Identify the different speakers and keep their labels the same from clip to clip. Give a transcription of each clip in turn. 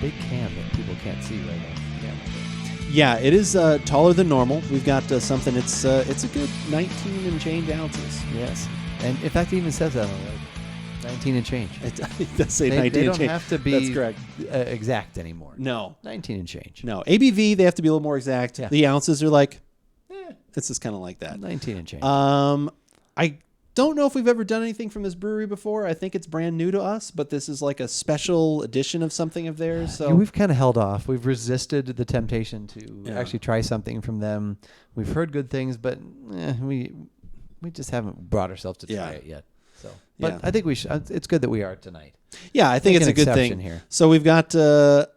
Speaker 1: big can that people can't see right now.
Speaker 2: Yeah, it is taller than normal. We've got something. It's a good 19 and change ounces.
Speaker 1: Yes, and in fact, it even says that on the label. 19 and change.
Speaker 2: It does say 19
Speaker 1: they
Speaker 2: and change.
Speaker 1: They don't have to be
Speaker 2: That's correct.
Speaker 1: Exact anymore.
Speaker 2: No.
Speaker 1: 19 and change.
Speaker 2: No. ABV, they have to be a little more exact.
Speaker 1: Yeah.
Speaker 2: The ounces are like, it's just kind of like that.
Speaker 1: 19 and change.
Speaker 2: I don't know if we've ever done anything from this brewery before. I think it's brand new to us, but this is like a special edition of something of theirs. So
Speaker 1: yeah, we've kind of held off. We've resisted the temptation to actually try something from them. We've heard good things, but we just haven't brought ourselves to try it yet. So, but I think we should. It's good that we are tonight.
Speaker 2: Yeah, I think it's a good thing
Speaker 1: here.
Speaker 2: So we've got a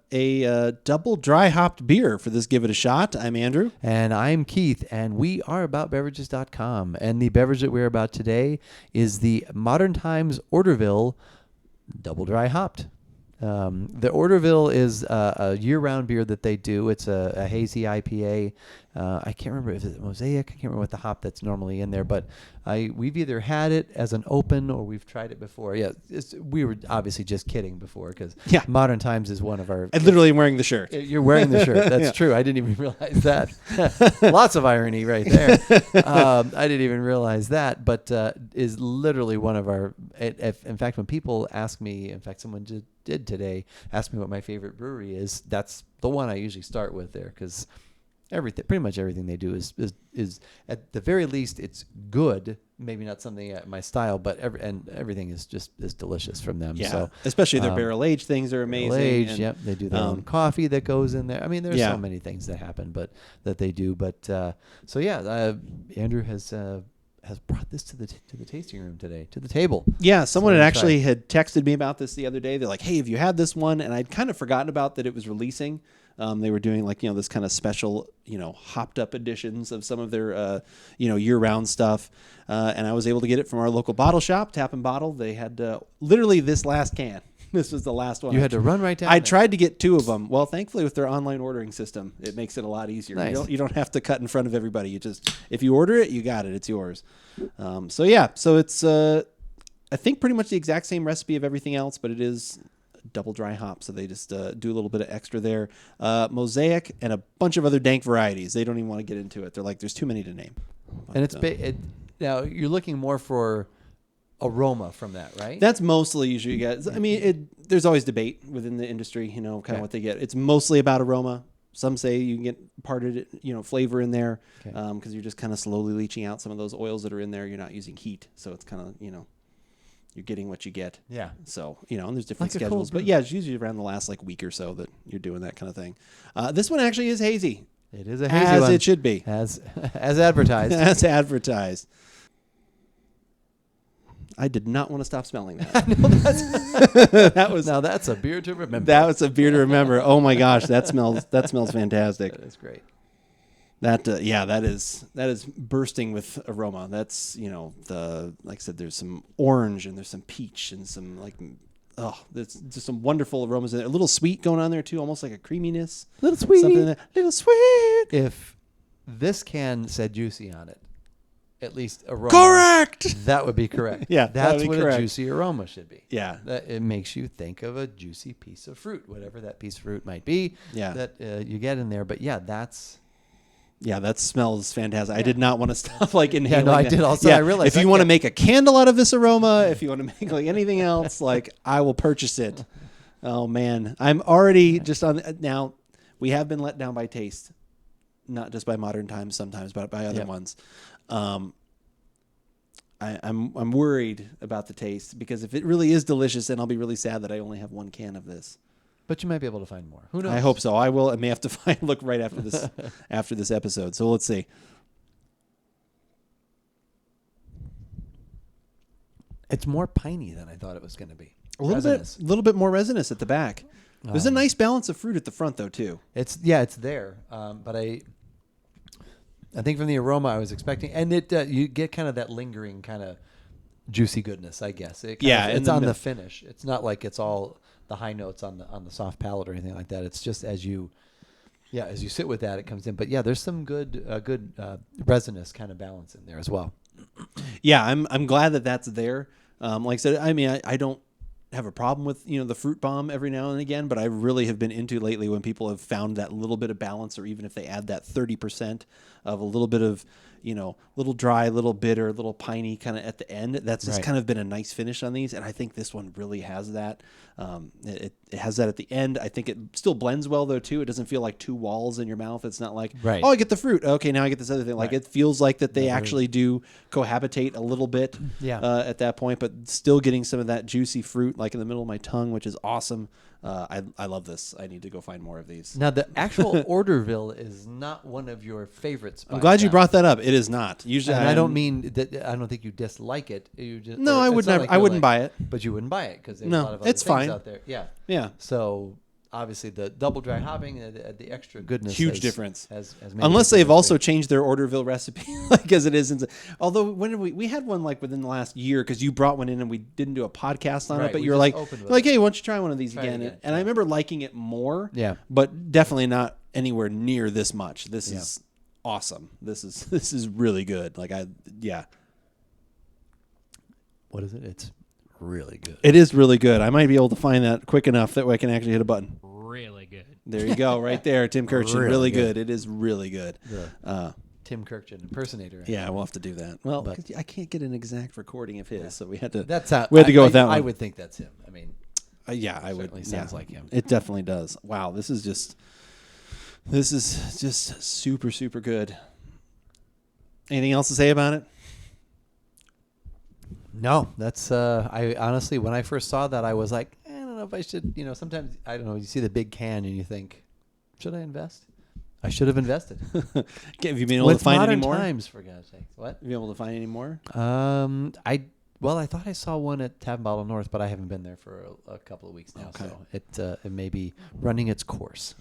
Speaker 2: double dry hopped beer for this Give It a Shot. I'm Andrew.
Speaker 1: And I'm Keith, and we are AboutBeverages.com. And the beverage that we're about today is the Modern Times Orderville Double Dry Hopped. The Orderville is a year-round beer that they do. It's a hazy IPA. I can't remember if it's Mosaic. I can't remember what the hop that's normally in there, but we've either had it as an open or we've tried it before. Yeah, we were obviously just kidding before because Modern Times is one of our...
Speaker 2: I literally am wearing the shirt.
Speaker 1: You're wearing the shirt. That's true. I didn't even realize that. Lots of irony right there. I didn't even realize that, but is literally one of our... in fact, when people ask me, in fact, someone did today ask me what my favorite brewery is, that's the one I usually start with there because... pretty much everything they do is at the very least it's good. Maybe not something at my style, but everything is delicious from them.
Speaker 2: Yeah,
Speaker 1: so
Speaker 2: especially their barrel aged things are amazing.
Speaker 1: Barrel aged, yep. They do their own coffee that goes in there. I mean, there's so many things that happen, but that they do. But Andrew has brought this to the tasting room today, to the table.
Speaker 2: Yeah, someone had texted me about this the other day. They're like, "Hey, have you had this one?" And I'd kind of forgotten about that it was releasing. They were doing this kind of special, hopped up editions of some of their, year-round stuff. And I was able to get it from our local bottle shop, Tap and Bottle. They had literally this last can. This was the last one.
Speaker 1: You had to run right down.
Speaker 2: I tried to get 2 of them. Well, thankfully with their online ordering system, it makes it a lot easier.
Speaker 1: Nice.
Speaker 2: You don't have to cut in front of everybody. You just, if you order it, you got it. It's yours. So it's, I think pretty much the exact same recipe of everything else, but it is double dry hop, so they just do a little bit of extra there. Mosaic and a bunch of other dank varieties. They don't even want to get into it. They're like, there's too many to name. But,
Speaker 1: and now you're looking more for aroma from that, right?
Speaker 2: That's mostly usually you get. I mean, there's always debate within the industry, kind of what they get. It's mostly about aroma. Some say you can get part of it, flavor in there, because you're just kind of slowly leaching out some of those oils that are in there. You're not using heat, so it's kind of, you're getting what you get.
Speaker 1: Yeah.
Speaker 2: So, and there's different
Speaker 1: like
Speaker 2: schedules. But yeah, it's usually around the last week or so that you're doing that kind of thing. This one actually is hazy.
Speaker 1: It is a hazy
Speaker 2: as
Speaker 1: one.
Speaker 2: It should be.
Speaker 1: As advertised.
Speaker 2: As advertised. I did not want to stop smelling that.
Speaker 1: Now that's a beer to remember.
Speaker 2: That was a beer to remember. Oh my gosh, that smells fantastic.
Speaker 1: That is great.
Speaker 2: That is bursting with aroma. That's like I said, there's some orange and there's some peach and some there's just some wonderful aromas in there. A little sweet going on there too, almost like a creaminess.
Speaker 1: Little sweet.
Speaker 2: Little sweet.
Speaker 1: If this can said juicy on it, at least aroma.
Speaker 2: Correct.
Speaker 1: That would be correct.
Speaker 2: Yeah,
Speaker 1: that's what
Speaker 2: correct.
Speaker 1: a juicy aroma should be.
Speaker 2: Yeah,
Speaker 1: it makes you think of a juicy piece of fruit, whatever that piece of fruit might be.
Speaker 2: Yeah,
Speaker 1: that you get in there. But
Speaker 2: that smells fantastic. Yeah. I did not want to stop inhaling.
Speaker 1: Yeah, no, I did also.
Speaker 2: Yeah.
Speaker 1: I realized
Speaker 2: if you want to make a candle out of this aroma, if you want to make anything else, I will purchase it. Oh man, I'm already just on now. We have been let down by taste, not just by Modern Times sometimes, but by other ones. I'm worried about the taste because if it really is delicious, then I'll be really sad that I only have 1 can of this.
Speaker 1: But you might be able to find more. Who knows?
Speaker 2: I hope so. I will. I may have to look right after this after this episode. So let's see.
Speaker 1: It's more piney than I thought it was going to be.
Speaker 2: A little bit more resinous at the back. There's a nice balance of fruit at the front though too.
Speaker 1: It's there. But I think from the aroma I was expecting, and you get kind of that lingering kind of juicy goodness, I guess. It's on the finish. It's not like it's all the high notes on the soft palate or anything like that. It's just as you sit with that, it comes in. But yeah, there's some good resinous kind of balance in there as well.
Speaker 2: Yeah, I'm glad that that's there. Like I said, I mean, I don't have a problem with, the fruit bomb every now and again, but I really have been into lately when people have found that little bit of balance, or even if they add that 30% of a little bit of, little dry, little bitter, little piney kind of at the end. That's just kind of been a nice finish on these. And I think this one really has that. It has that at the end. I think it still blends well though too. It doesn't feel like two walls in your mouth. It's not like, oh, I get the fruit. Okay, now I get this other thing. Like it feels like that they actually do cohabitate a little bit at that point, but still getting some of that juicy fruit like in the middle of my tongue, which is awesome. I love this. I need to go find more of these.
Speaker 1: Now, the actual Orderville is not one of your favorites.
Speaker 2: I'm glad you brought that up. It is not. Usually,
Speaker 1: and I don't mean that. I don't think you dislike it. You just,
Speaker 2: no, I would never. Like I wouldn't buy it.
Speaker 1: But you wouldn't buy it because there's a lot of other things out there. Yeah. So obviously, the double dry hopping, the extra goodness,
Speaker 2: huge difference.
Speaker 1: Has
Speaker 2: Unless they've also changed their Orderville recipe, like as it is. Although when did we had one like within the last year, because you brought one in and we didn't do a podcast on it, but you're like, hey, why don't you try one of these again? And I remember liking it more. Yeah. But definitely not anywhere near this much. This is awesome. This is really good. Like
Speaker 1: What is it? It's really good.
Speaker 2: It is really good. I might be able to find that quick enough that way I can actually hit a button.
Speaker 3: Really good.
Speaker 2: There you go, right there, Tim Kirchin. Really good. It is really good.
Speaker 1: Tim Kirchin impersonator.
Speaker 2: Yeah, we'll have to do that. Well, but I can't get an exact recording of his, so we had to.
Speaker 1: We had
Speaker 2: to go with that one.
Speaker 1: I would think that's him. I mean,
Speaker 2: I would.
Speaker 1: Sounds like him.
Speaker 2: It definitely does. Wow, this is just super, super good. Anything else to say about it?
Speaker 1: No, that's I honestly, when I first saw that, I was like, I don't know if I should. Sometimes I don't know. You see the big can and you think, should I invest? I should have invested.
Speaker 2: Have you been able to find any more?
Speaker 1: Times, for God's sake. What?
Speaker 2: Have you been able to find any more?
Speaker 1: I thought I saw one at Tavern Bottle North, but I haven't been there for a couple of weeks now, so it may be running its course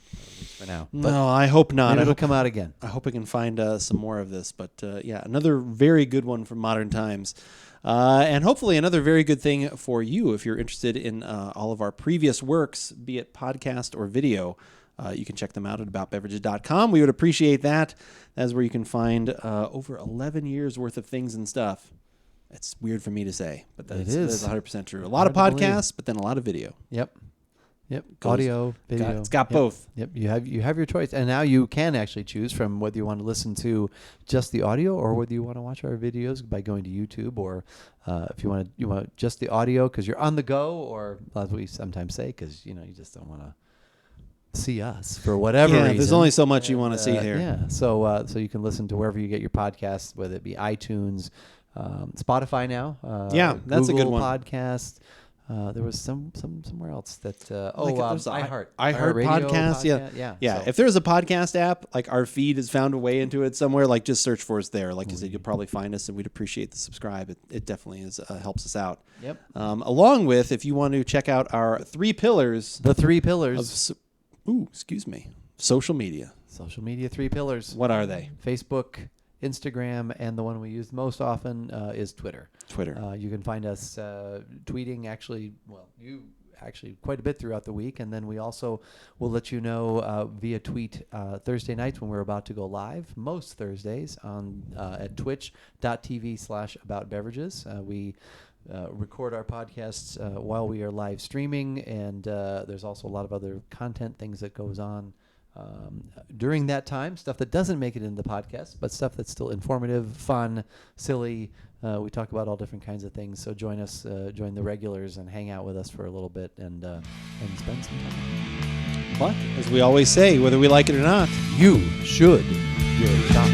Speaker 1: for now. But
Speaker 2: no, I hope not.
Speaker 1: It'll come out again.
Speaker 2: I hope I can find some more of this. But another very good one from Modern Times. And hopefully another very good thing for you if you're interested in all of our previous works, be it podcast or video. You can check them out at AboutBeverages.com. We would appreciate that. That's where you can find over 11 years worth of things and stuff. It's weird for me to say, but that is 100% true. A lot of podcasts, but then a lot of video.
Speaker 1: Yep. Audio, video.
Speaker 2: It's got both.
Speaker 1: Yep. You have your choice, and now you can actually choose from whether you want to listen to just the audio or whether you want to watch our videos by going to YouTube, or if you want just the audio because you're on the go, or as we sometimes say, because you just don't want to see us for whatever reason.
Speaker 2: There's only so much you want to see here.
Speaker 1: Yeah. So you can listen to wherever you get your podcasts, whether it be iTunes, Spotify now.
Speaker 2: That's
Speaker 1: Google
Speaker 2: a good one.
Speaker 1: Podcast. There was somewhere else that
Speaker 2: iHeart podcast. Yeah. So. If there's a podcast app, like our feed has found a way into it somewhere, like just search for us there. Like you said, you'll probably find us, and we'd appreciate the subscribe. It definitely is helps us out.
Speaker 1: Yep.
Speaker 2: Along with, if you want to check out our 3 pillars.
Speaker 1: The 3 pillars.
Speaker 2: Social media.
Speaker 1: Social media 3 pillars.
Speaker 2: What are they?
Speaker 1: Facebook, Instagram, and the one we use most often is Twitter. You can find us tweeting actually quite a bit throughout the week, and then we also will let you know via tweet Thursday nights when we're about to go live, most Thursdays on at twitch.tv/AboutBeverages. We record our podcasts while we are live streaming, and there's also a lot of other content, things that goes on during that time, stuff that doesn't make it into the podcast, but stuff that's still informative, fun, silly. We talk about all different kinds of things. So join us, join the regulars, and hang out with us for a little bit and spend some time.
Speaker 2: But as we always say, whether we like it or not,
Speaker 1: you should give it a shot.